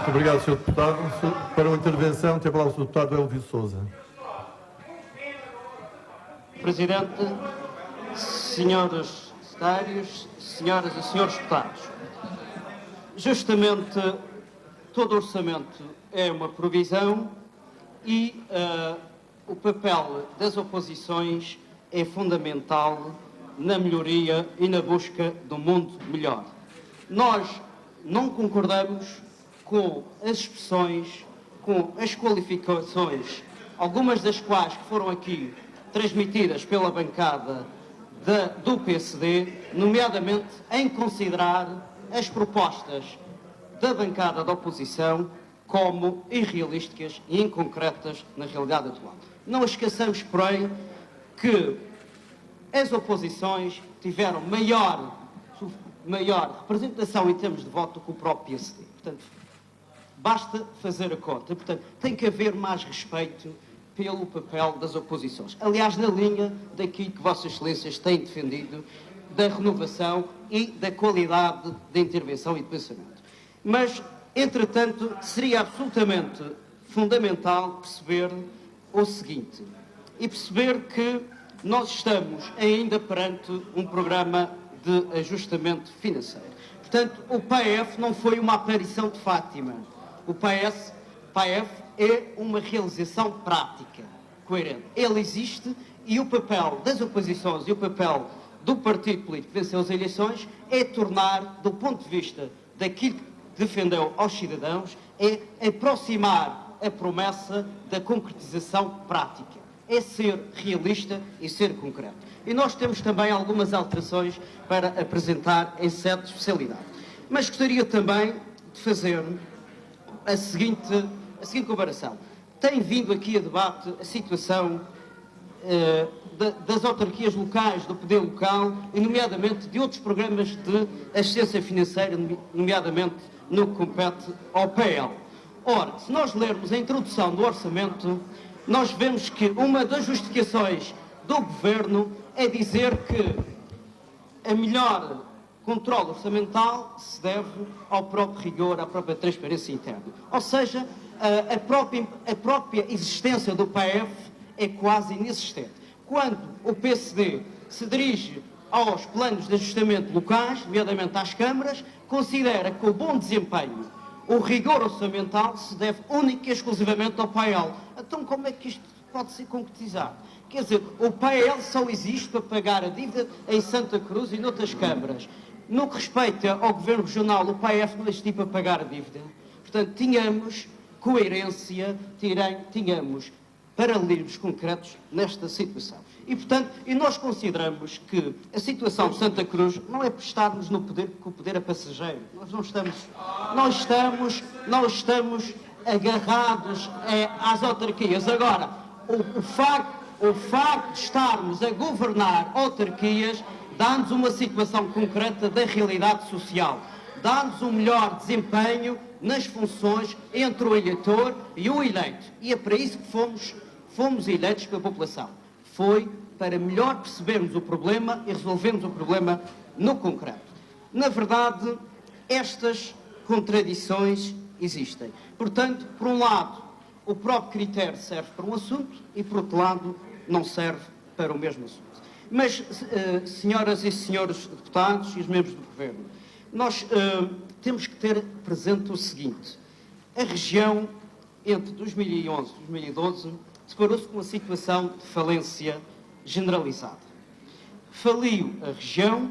Muito obrigado, Sr. Deputado. Para uma intervenção, tem a palavra o Sr. Deputado Elvio Sousa. Presidente, senhores secretários, senhoras e senhores deputados, justamente todo orçamento é uma provisão e o papel das oposições é fundamental na melhoria e na busca do mundo melhor. Nós não concordamos com as expressões, com as qualificações, algumas das quais que foram aqui transmitidas pela bancada do PSD, nomeadamente em considerar as propostas da bancada da oposição como irrealísticas e inconcretas na realidade atual. Não esqueçamos, porém, que as oposições tiveram maior representação em termos de voto que o próprio PSD. Portanto, basta fazer a conta. Portanto, tem que haver mais respeito pelo papel das oposições. Aliás, na linha daquilo que Vossas Excelências têm defendido, da renovação e da qualidade da intervenção e de pensamento. Mas, entretanto, seria absolutamente fundamental perceber o seguinte, e perceber que nós estamos ainda perante um programa de ajustamento financeiro. Portanto, o PAEF não foi uma aparição de Fátima. O PAEF é uma realização prática, coerente. Ele existe e o papel das oposições e o papel do partido político que venceu as eleições é tornar, do ponto de vista daquilo que defendeu aos cidadãos, é aproximar a promessa da concretização prática. É ser realista e ser concreto. E nós temos também algumas alterações para apresentar em sede de especialidade. Mas gostaria também de fazer a seguinte comparação. Tem vindo aqui a debate a situação das autarquias locais, do poder local, e nomeadamente de outros programas de assistência financeira, nomeadamente no que compete ao PL. Ora, se nós lermos a introdução do orçamento, nós vemos que uma das justificações do Governo é dizer que a melhor controle orçamental se deve ao próprio rigor, à própria transparência interna. Ou seja, a própria existência do PAEF é quase inexistente. Quando o PSD se dirige aos planos de ajustamento locais, nomeadamente às câmaras, considera que o bom desempenho, o rigor orçamental, se deve única e exclusivamente ao PAEL. Então como é que isto pode ser concretizado? Quer dizer, o PAEL só existe para pagar a dívida em Santa Cruz e noutras câmaras. No que respeita ao Governo Regional, o PAEF não existe para pagar a dívida. Portanto, tínhamos coerência, tínhamos paralelismos concretos nesta situação. E, portanto, nós consideramos que a situação de Santa Cruz não é por estarmos no poder, porque o poder é passageiro. Nós estamos agarrados às autarquias. Agora, o facto de estarmos a governar autarquias dá-nos uma situação concreta da realidade social, dá-nos um melhor desempenho nas funções entre o eleitor e o eleito. E é para isso que fomos eleitos pela população. Foi para melhor percebermos o problema e resolvermos o problema no concreto. Na verdade, estas contradições existem. Portanto, por um lado, o próprio critério serve para um assunto e, por outro lado, não serve para o mesmo assunto. Mas, senhoras e senhores deputados e os membros do Governo, nós temos que ter presente o seguinte. A região, entre 2011 e 2012, deparou-se com uma situação de falência generalizada. Faliu a região,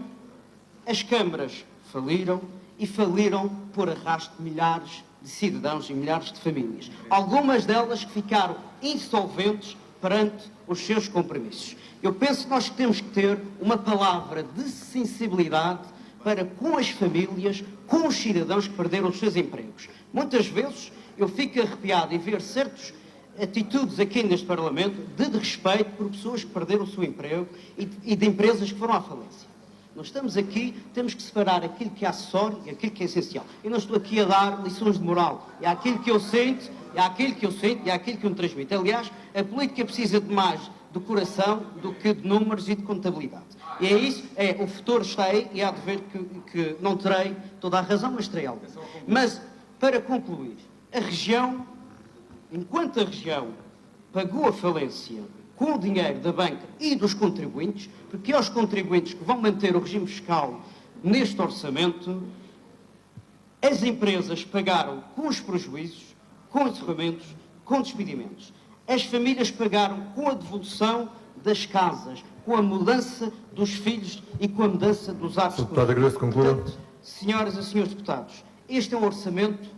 as câmaras faliram e faliram por arrasto de milhares de cidadãos e milhares de famílias. Algumas delas que ficaram insolventes perante os seus compromissos. Eu penso que nós temos que ter uma palavra de sensibilidade para com as famílias, com os cidadãos que perderam os seus empregos. Muitas vezes eu fico arrepiado em ver certas atitudes aqui neste Parlamento de desrespeito por pessoas que perderam o seu emprego e de empresas que foram à falência. Nós estamos aqui, temos que separar aquilo que é acessório e aquilo que é essencial. Eu não estou aqui a dar lições de moral. É aquilo que eu sinto, e aquilo que eu me transmito. Aliás, a política precisa de mais de coração do que de números e de contabilidade. E é isso, o futuro está aí e há de ver que não terei toda a razão, mas terei algo. Mas Para concluir, a região, enquanto a região pagou a falência com o dinheiro da banca e dos contribuintes, porque é os contribuintes que vão manter o regime fiscal neste orçamento, as empresas pagaram com os prejuízos, com encerramentos, com despedimentos. As famílias pagaram com a devolução das casas, com a mudança dos filhos e com a mudança dos atos de Deputado, agradeço, concluda. Portanto, senhoras e senhores deputados, este é um orçamento,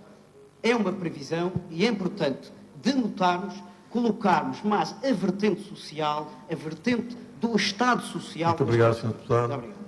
é uma previsão e é importante denotarmos, colocarmos mais a vertente social, a vertente do Estado social. Muito obrigado, Sr. Deputado. Muito obrigado.